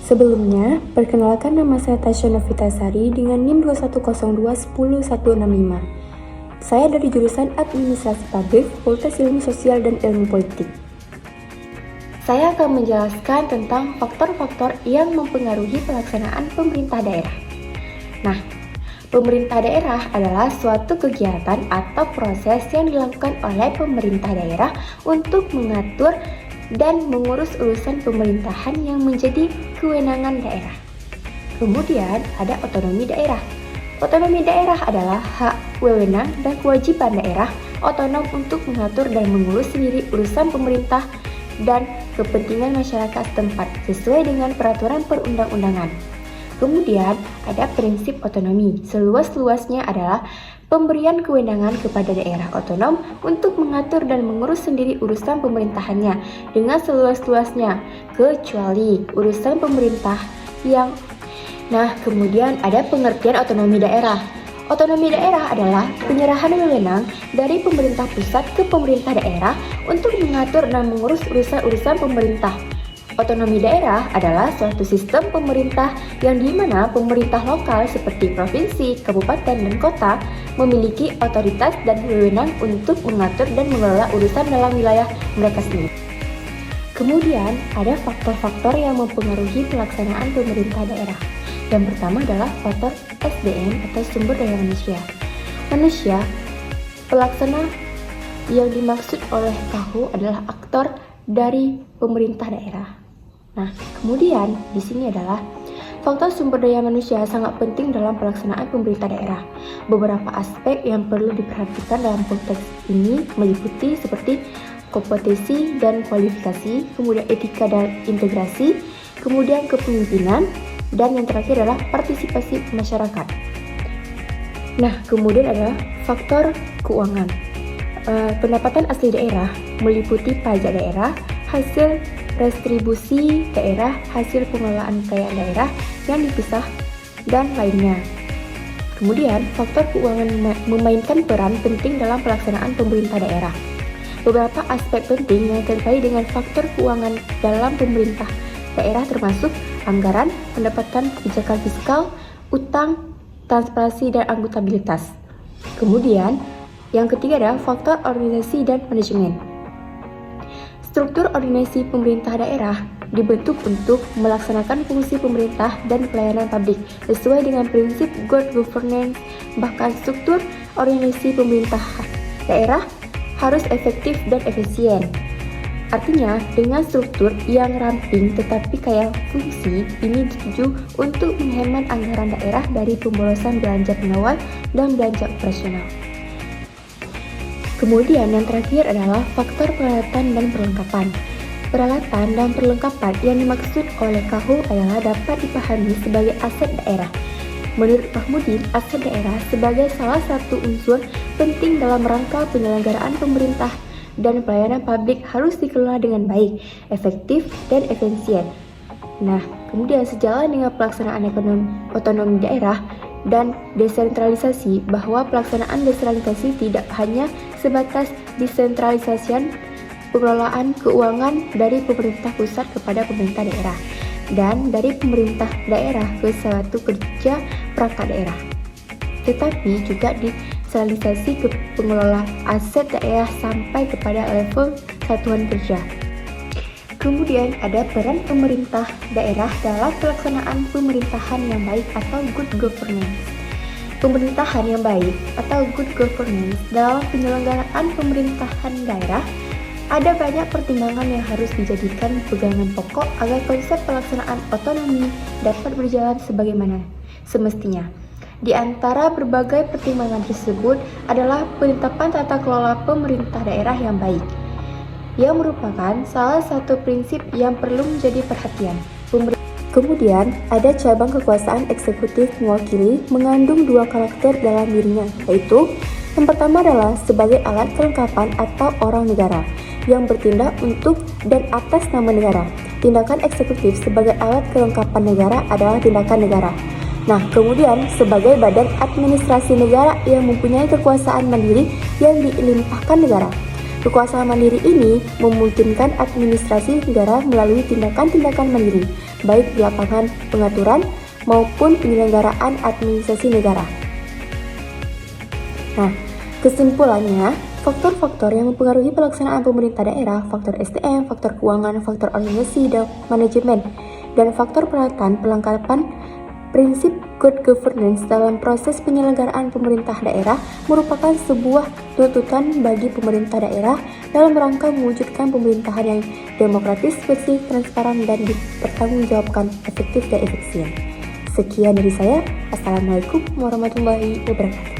Sebelumnya, perkenalkan nama saya Tasya Novitasari dengan NIM 2102101165. Saya dari jurusan Administrasi Publik, Fakultas Ilmu Sosial dan Ilmu Politik. Saya akan menjelaskan tentang faktor-faktor yang mempengaruhi pelaksanaan pemerintah daerah. Nah, pemerintah daerah adalah suatu kegiatan atau proses yang dilakukan oleh pemerintah daerah untuk mengatur dan mengurus urusan pemerintahan yang menjadi kewenangan daerah. Kemudian ada otonomi daerah. Otonomi daerah adalah hak, wewenang, dan kewajiban daerah otonom untuk mengatur dan mengurus sendiri urusan pemerintah dan kepentingan masyarakat setempat sesuai dengan peraturan perundang-undangan. Kemudian ada prinsip otonomi. Seluas-luasnya adalah pemberian kewenangan kepada daerah otonom untuk mengatur dan mengurus sendiri urusan pemerintahannya dengan seluas-luasnya, kecuali urusan pemerintah yang... Nah, kemudian ada pengertian otonomi daerah. Otonomi daerah adalah penyerahan wewenang dari pemerintah pusat ke pemerintah daerah untuk mengatur dan mengurus urusan-urusan pemerintah. Otonomi daerah adalah suatu sistem pemerintah yang dimana pemerintah lokal seperti provinsi, kabupaten, dan kota memiliki otoritas dan wewenang untuk mengatur dan mengelola urusan dalam wilayah mereka sendiri. Kemudian ada faktor-faktor yang mempengaruhi pelaksanaan pemerintah daerah. Yang pertama adalah faktor SDM atau sumber daya manusia. Manusia, pelaksana yang dimaksud oleh KAHU adalah aktor dari pemerintah daerah. Nah, kemudian di sini adalah faktor sumber daya manusia sangat penting dalam pelaksanaan pemerintah daerah. Beberapa aspek yang perlu diperhatikan dalam konteks ini meliputi seperti kompetensi dan kualifikasi, kemudian etika dan integrasi, kemudian kepemimpinan, dan yang terakhir adalah partisipasi masyarakat. Nah, kemudian adalah faktor keuangan. Pendapatan asli daerah meliputi pajak daerah, hasil restribusi daerah, hasil pengelolaan kekayaan daerah yang dipisah, dan lainnya. Kemudian, faktor keuangan memainkan peran penting dalam pelaksanaan pemerintah daerah. Beberapa aspek penting yang terkait dengan faktor keuangan dalam pemerintah daerah termasuk anggaran, pendapatan, kebijakan fiskal, utang, transparansi, dan akuntabilitas. Kemudian, yang ketiga adalah faktor organisasi dan manajemen. Struktur organisasi pemerintah daerah dibentuk untuk melaksanakan fungsi pemerintah dan pelayanan publik sesuai dengan prinsip good governance. Bahkan struktur organisasi pemerintah daerah harus efektif dan efisien. Artinya, dengan struktur yang ramping tetapi kaya fungsi, ini dituju untuk menghemat anggaran daerah dari pemborosan belanja pengawal dan belanja operasional. Kemudian yang terakhir adalah faktor peralatan dan perlengkapan. Peralatan dan perlengkapan yang dimaksud oleh KAHU adalah dapat dipahami sebagai aset daerah. Menurut Mahmudin, aset daerah sebagai salah satu unsur penting dalam rangka penyelenggaraan pemerintah dan pelayanan publik harus dikelola dengan baik, efektif, dan efisien. Nah, kemudian sejalan dengan pelaksanaan otonomi daerah dan desentralisasi, bahwa pelaksanaan desentralisasi tidak hanya sebatas desentralisasi pengelolaan keuangan dari pemerintah pusat kepada pemerintah daerah dan dari pemerintah daerah ke suatu kerja perangkat daerah, tetapi juga desentralisasi ke pengelola aset daerah sampai kepada level satuan kerja. Kemudian ada peran pemerintah daerah dalam pelaksanaan pemerintahan yang baik atau good governance. Pemerintahan yang baik atau good governance dalam penyelenggaraan pemerintahan daerah ada banyak pertimbangan yang harus dijadikan pegangan pokok agar konsep pelaksanaan otonomi dapat berjalan sebagaimana semestinya. Di antara berbagai pertimbangan tersebut adalah penetapan tata kelola pemerintah daerah yang baik, yang merupakan salah satu prinsip yang perlu menjadi perhatian. Kemudian, ada cabang kekuasaan eksekutif mewakili mengandung dua karakter dalam dirinya, yaitu yang pertama adalah sebagai alat kelengkapan atau orang negara yang bertindak untuk dan atas nama negara. Tindakan eksekutif sebagai alat kelengkapan negara adalah tindakan negara. Nah, kemudian sebagai badan administrasi negara yang mempunyai kekuasaan mandiri yang dilimpahkan negara. Kekuasaan mandiri ini memungkinkan administrasi negara melalui tindakan-tindakan mandiri, baik di lapangan pengaturan maupun penyelenggaraan administrasi negara. Nah, kesimpulannya, faktor-faktor yang mempengaruhi pelaksanaan pemerintah daerah, faktor SDM, faktor keuangan, faktor organisasi dan manajemen, dan faktor peralatan pelengkapan prinsip good governance dalam proses penyelenggaraan pemerintah daerah merupakan sebuah tuntutan bagi pemerintah daerah dalam rangka mewujudkan pemerintahan yang demokratis, bersih, transparan, dan dipertanggungjawabkan efektif dan efisien. Sekian dari saya. Assalamualaikum warahmatullahi wabarakatuh.